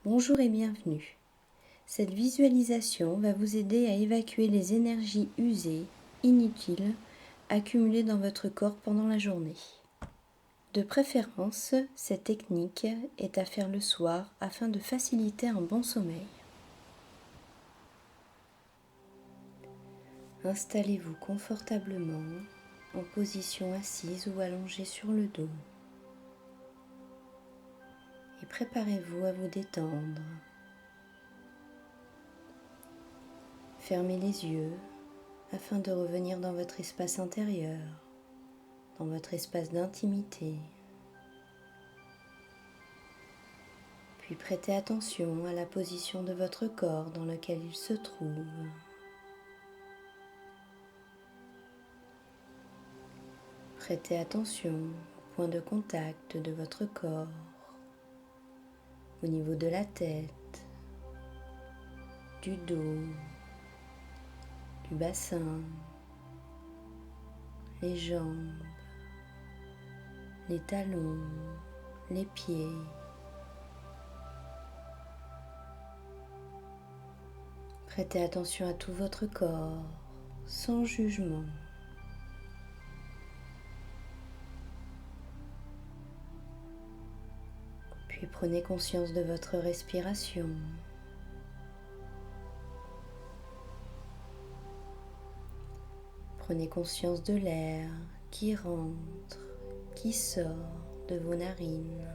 Bonjour et bienvenue. Cette visualisation va vous aider à évacuer les énergies usées, inutiles, accumulées dans votre corps pendant la journée. De préférence, cette technique est à faire le soir afin de faciliter un bon sommeil. Installez-vous confortablement en position assise ou allongée sur le dos et préparez-vous à vous détendre. Fermez les yeux afin de revenir dans votre espace intérieur, dans votre espace d'intimité. Puis prêtez attention à la position de votre corps dans lequel il se trouve. Prêtez attention au point de contact de votre corps, au niveau de la tête, du dos, du bassin, les jambes, les talons, les pieds. Prêtez attention à tout votre corps, sans jugement. Puis prenez conscience de votre respiration. Prenez conscience de l'air qui rentre, qui sort de vos narines.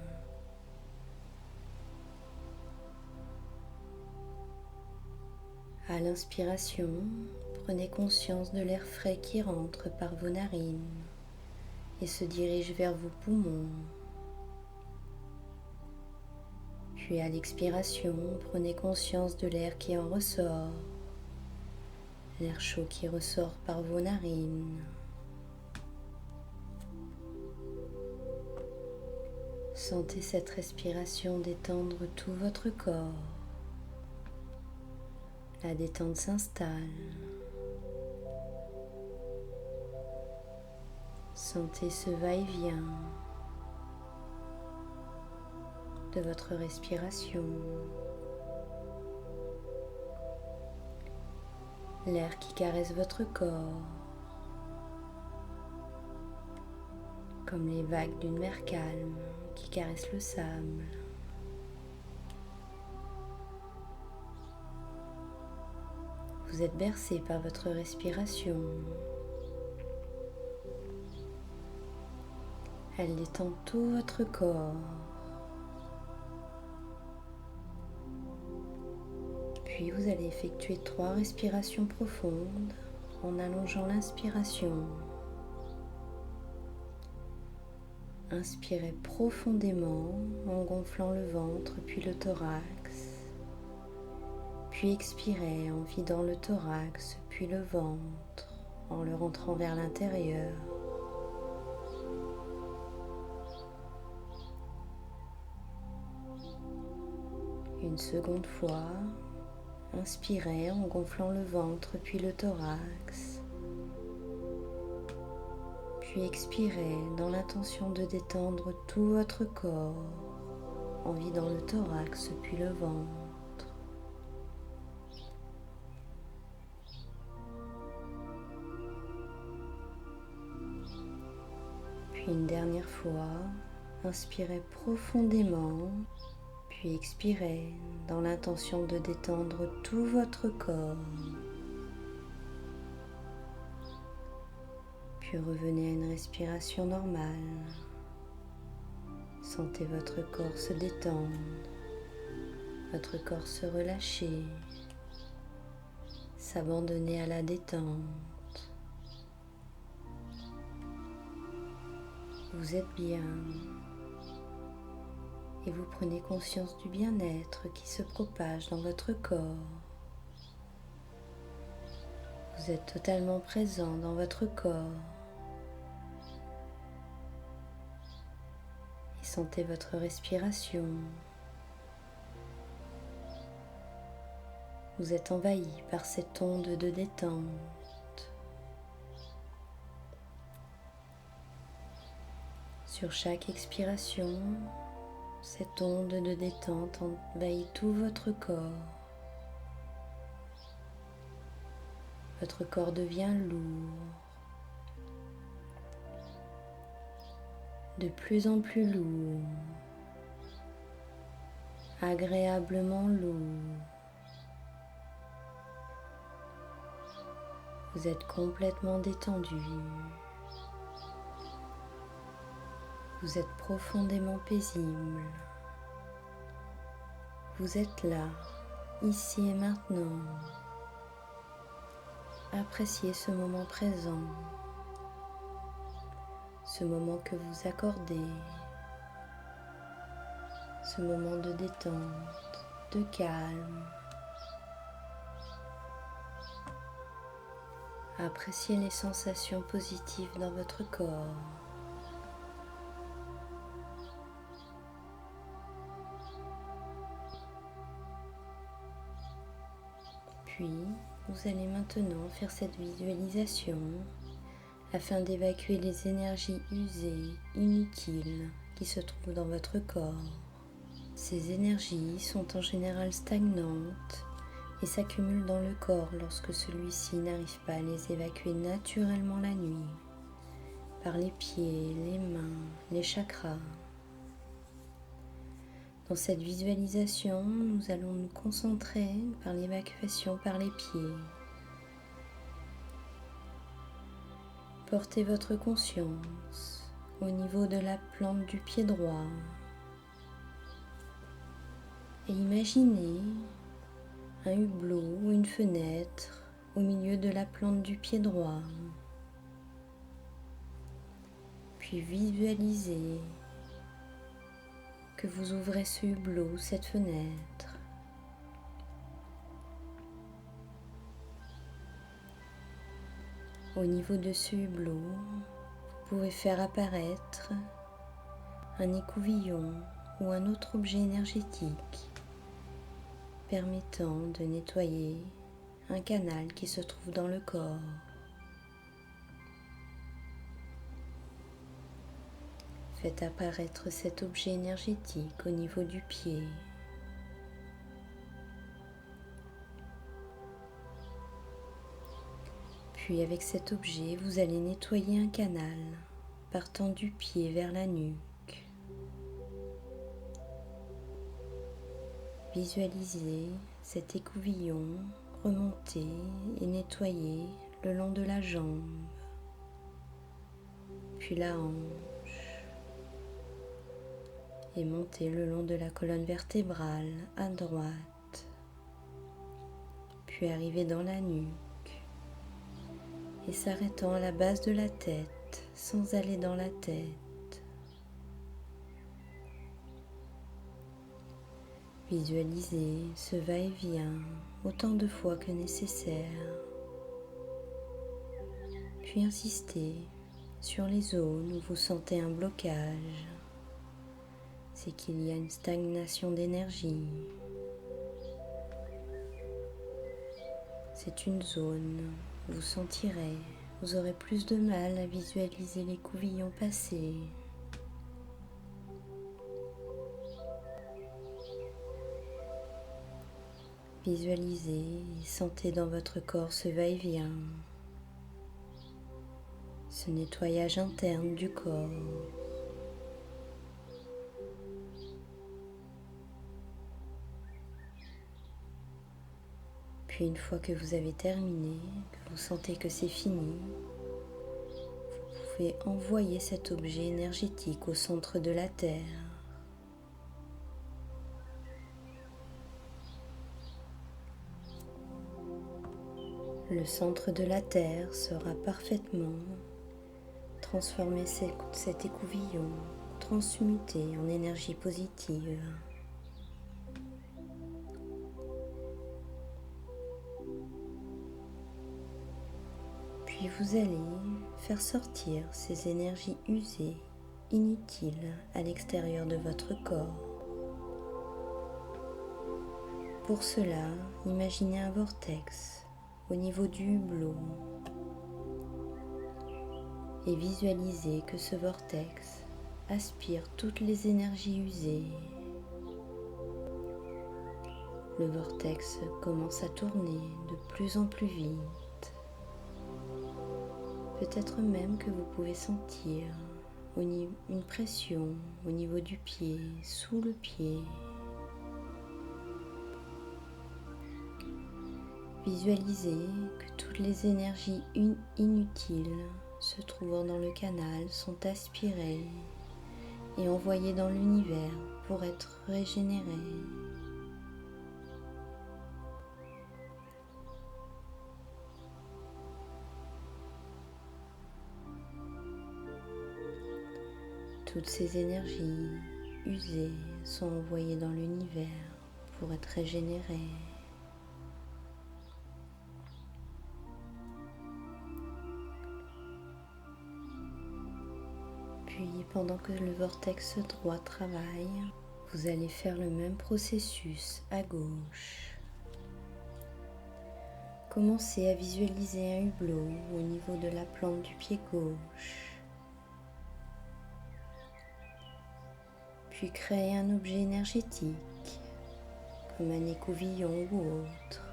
À l'inspiration, prenez conscience de l'air frais qui rentre par vos narines et se dirige vers vos poumons. Puis à l'expiration, prenez conscience de l'air qui en ressort, l'air chaud qui ressort par vos narines. Sentez cette respiration détendre tout votre corps. La détente s'installe. Sentez ce va-et-vient de votre respiration. L'air qui caresse votre corps, comme les vagues d'une mer calme qui caressent le sable. Vous êtes bercé par votre respiration. Elle détend tout votre corps. Puis vous allez effectuer 3 respirations profondes en allongeant l'inspiration. Inspirez profondément en gonflant le ventre puis le thorax. Puis expirez en vidant le thorax puis le ventre en le rentrant vers l'intérieur. Une seconde fois, inspirez en gonflant le ventre puis le thorax. Puis expirez dans l'intention de détendre tout votre corps en vidant le thorax puis le ventre. Puis une dernière fois, inspirez profondément, puis expirez dans l'intention de détendre tout votre corps. Puis revenez à une respiration normale. Sentez votre corps se détendre, votre corps se relâcher, s'abandonner à la détente. Vous êtes bien et vous prenez conscience du bien-être qui se propage dans votre corps. Vous êtes totalement présent dans votre corps et sentez votre respiration. Vous êtes envahi par cette onde de détente. Sur chaque expiration, Cette onde de détente envahit tout votre corps. Votre corps devient lourd, de plus en plus lourd, agréablement lourd. Vous êtes complètement détendu. Vous êtes profondément paisible. Vous êtes là, ici et maintenant. Appréciez ce moment présent, ce moment que vous accordez, ce moment de détente, de calme. Appréciez les sensations positives dans votre corps. Puis, vous allez maintenant faire cette visualisation afin d'évacuer les énergies usées, inutiles qui se trouvent dans votre corps. Ces énergies sont en général stagnantes et s'accumulent dans le corps lorsque celui-ci n'arrive pas à les évacuer naturellement la nuit, par les pieds, les mains, les chakras. Dans cette visualisation, nous allons nous concentrer par l'évacuation par les pieds. Portez votre conscience au niveau de la plante du pied droit et imaginez un hublot ou une fenêtre au milieu de la plante du pied droit. Puis visualisez que vous ouvrez ce hublot, cette fenêtre. Au niveau de ce hublot, vous pouvez faire apparaître un écouvillon ou un autre objet énergétique permettant de nettoyer un canal qui se trouve dans le corps. Faites apparaître cet objet énergétique au niveau du pied. Puis avec cet objet, vous allez nettoyer un canal partant du pied vers la nuque. Visualisez cet écouvillon remonter et nettoyer le long de la jambe, puis la hanche, et monter le long de la colonne vertébrale à droite, puis arriver dans la nuque et s'arrêtant à la base de la tête sans aller dans la tête. Visualisez ce va-et-vient autant de fois que nécessaire, puis insistez sur les zones où vous sentez un blocage. C'est qu'il y a une stagnation d'énergie. C'est une zone où vous sentirez, vous aurez plus de mal à visualiser les couvillons passer. Visualisez et sentez dans votre corps ce va-et-vient, ce nettoyage interne du corps. Puis une fois que vous avez terminé, que vous sentez que c'est fini, vous pouvez envoyer cet objet énergétique au centre de la Terre. Le centre de la Terre sera parfaitement transformé, cet écouvillon, transmuté en énergie positive. Puis vous allez faire sortir ces énergies usées, inutiles à l'extérieur de votre corps. Pour cela, imaginez un vortex au niveau du hublot et visualisez que ce vortex aspire toutes les énergies usées. Le vortex commence à tourner de plus en plus vite. Peut-être même que vous pouvez sentir une pression au niveau du pied, sous le pied. Visualisez que toutes les énergies inutiles se trouvant dans le canal sont aspirées et envoyées dans l'univers pour être régénérées. Toutes ces énergies usées sont envoyées dans l'univers pour être régénérées. Puis, pendant que le vortex droit travaille, vous allez faire le même processus à gauche. Commencez à visualiser un hublot au niveau de la plante du pied gauche. Puis créez un objet énergétique, comme un écouvillon ou autre.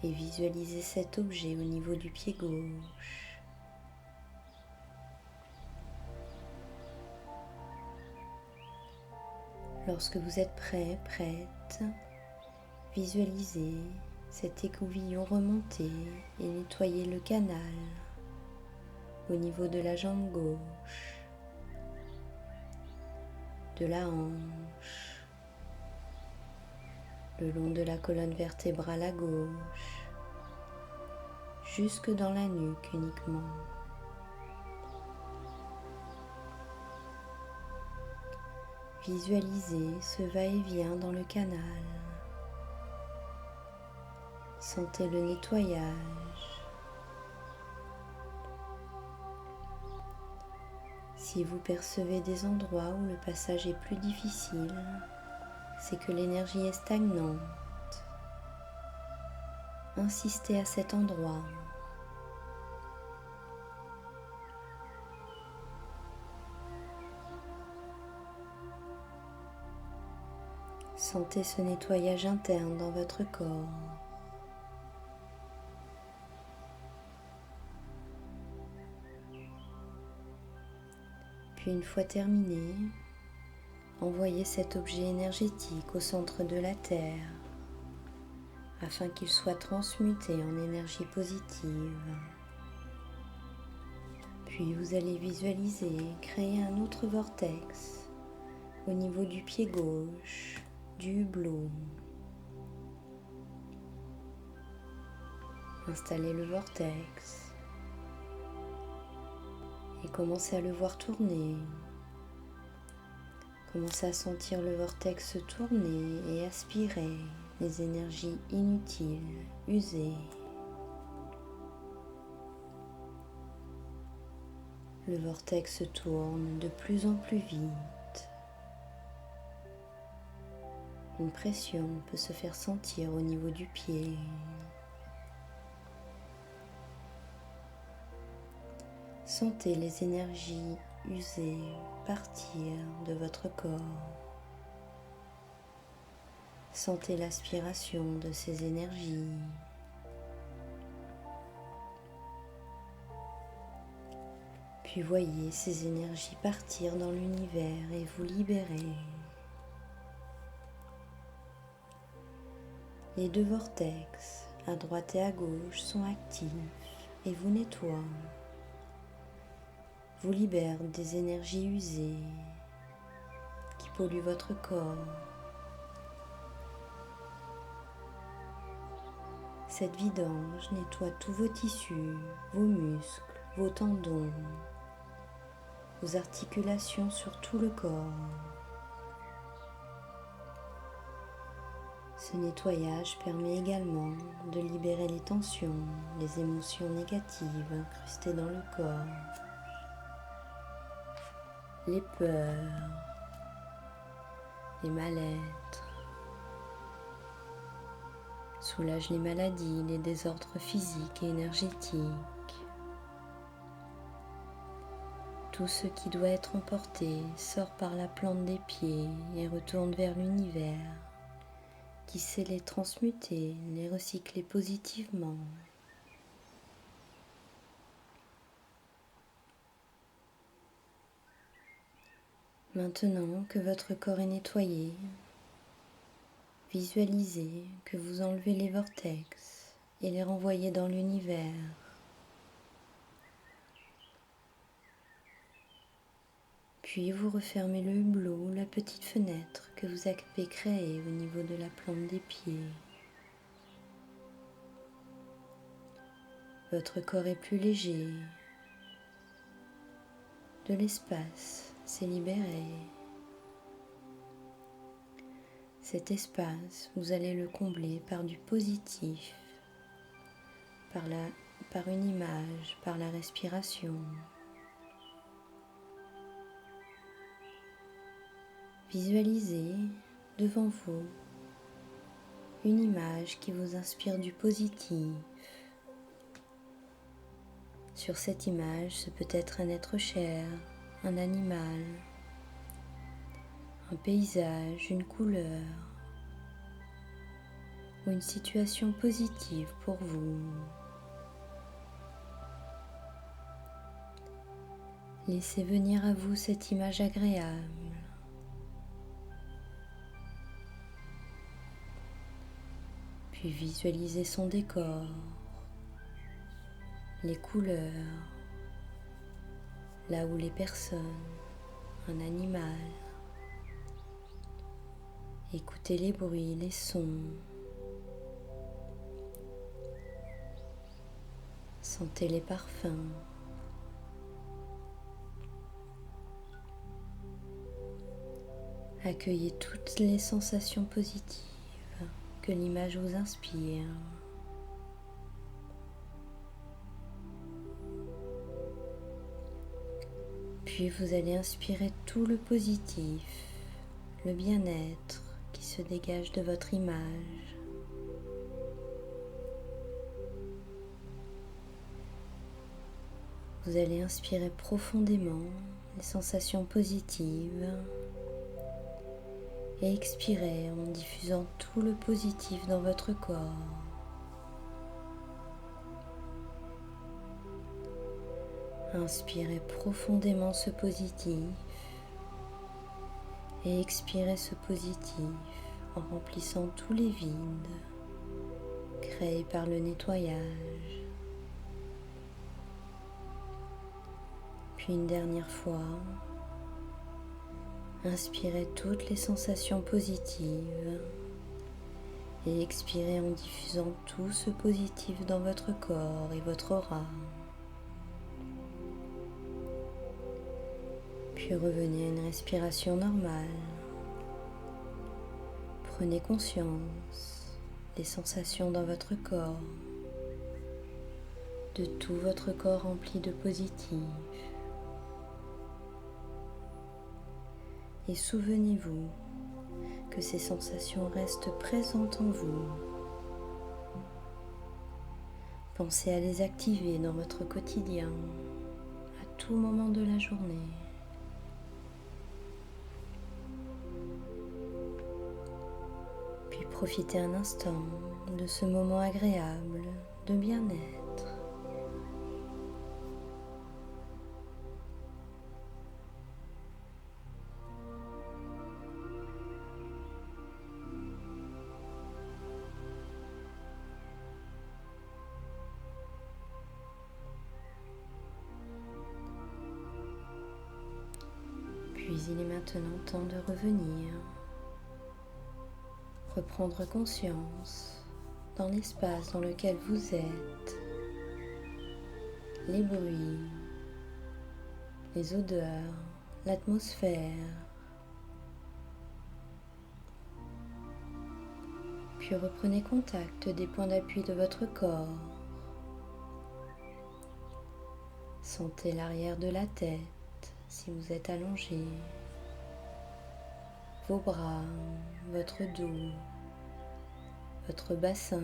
Et visualisez cet objet au niveau du pied gauche. Lorsque vous êtes prêt, prête, visualisez cet écouvillon remonter et nettoyer le canal au niveau de la jambe gauche, de la hanche, le long de la colonne vertébrale à gauche, jusque dans la nuque uniquement. Visualisez ce va-et-vient dans le canal. Sentez le nettoyage. Si vous percevez des endroits où le passage est plus difficile, c'est que l'énergie est stagnante. Insistez à cet endroit. Sentez ce nettoyage interne dans votre corps. Puis une fois terminé, envoyez cet objet énergétique au centre de la Terre afin qu'il soit transmuté en énergie positive. Puis vous allez visualiser créer un autre vortex au niveau du pied gauche, du hublot. Installez le vortex et commencez à le voir tourner. Commencez à sentir le vortex tourner et aspirer les énergies inutiles, usées. Le vortex tourne de plus en plus vite. Une pression peut se faire sentir au niveau du pied. Sentez les énergies usées partir de votre corps. Sentez l'aspiration de ces énergies. Puis voyez ces énergies partir dans l'univers et vous libérer. Les deux vortex, à droite et à gauche, sont actifs et vous nettoient. Vous libèrent des énergies usées qui polluent votre corps. Cette vidange nettoie tous vos tissus, vos muscles, vos tendons, vos articulations sur tout le corps. Ce nettoyage permet également de libérer les tensions, les émotions négatives incrustées dans le corps, les peurs, les mal-être, soulage les maladies, les désordres physiques et énergétiques. Tout ce qui doit être emporté sort par la plante des pieds et retourne vers l'univers, qui sait les transmuter, les recycler positivement. Maintenant que votre corps est nettoyé, visualisez que vous enlevez les vortex et les renvoyez dans l'univers. Puis vous refermez le hublot ou la petite fenêtre que vous avez créée au niveau de la plante des pieds. Votre corps est plus léger. De l'espace s'est libéré. Cet espace, vous allez le combler par du positif, par une image, par la respiration. Visualisez devant vous une image qui vous inspire du positif. Sur cette image, ce peut être un être cher, un animal, un paysage, une couleur ou une situation positive pour vous. Laissez venir à vous cette image agréable. Puis visualisez son décor, les couleurs, là où les personnes, un animal. Écoutez les bruits, les sons. Sentez les parfums. Accueillez toutes les sensations positives que l'image vous inspire. Puis vous allez inspirer tout le positif, le bien-être qui se dégage de votre image. Vous allez inspirer profondément les sensations positives et expirer en diffusant tout le positif dans votre corps. Inspirez profondément ce positif et expirez ce positif en remplissant tous les vides créés par le nettoyage. Puis une dernière fois, inspirez toutes les sensations positives et expirez en diffusant tout ce positif dans votre corps et votre aura. Puis revenez à une respiration normale. Prenez conscience des sensations dans votre corps, de tout votre corps rempli de positif. Et souvenez-vous que ces sensations restent présentes en vous. Pensez à les activer dans votre quotidien, à tout moment de la journée. Puis profitez un instant de ce moment agréable de bien-être. Puis il est maintenant temps de revenir, reprendre conscience dans l'espace dans lequel vous êtes, les bruits, les odeurs, l'atmosphère. Puis reprenez contact des points d'appui de votre corps. Sentez l'arrière de la tête si vous êtes allongé, vos bras, votre dos, votre bassin,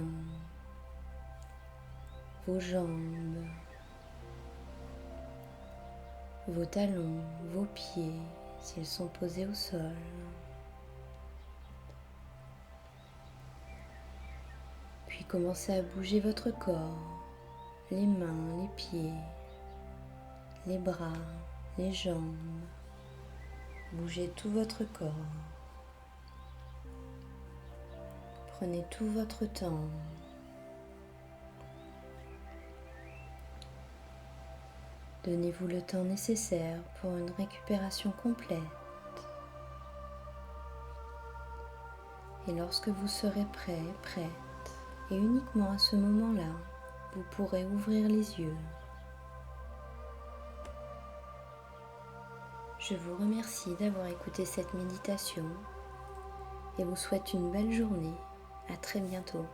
vos jambes. vos talons, vos pieds, s'ils sont posés au sol. Puis commencez à bouger votre corps, les mains, les pieds, les bras, les jambes. Bougez tout votre corps. Prenez tout votre temps. Donnez-vous le temps nécessaire pour une récupération complète. Et lorsque vous serez prêt, prête, et uniquement à ce moment-là, vous pourrez ouvrir les yeux. Je vous remercie d'avoir écouté cette méditation et vous souhaite une belle journée. À très bientôt.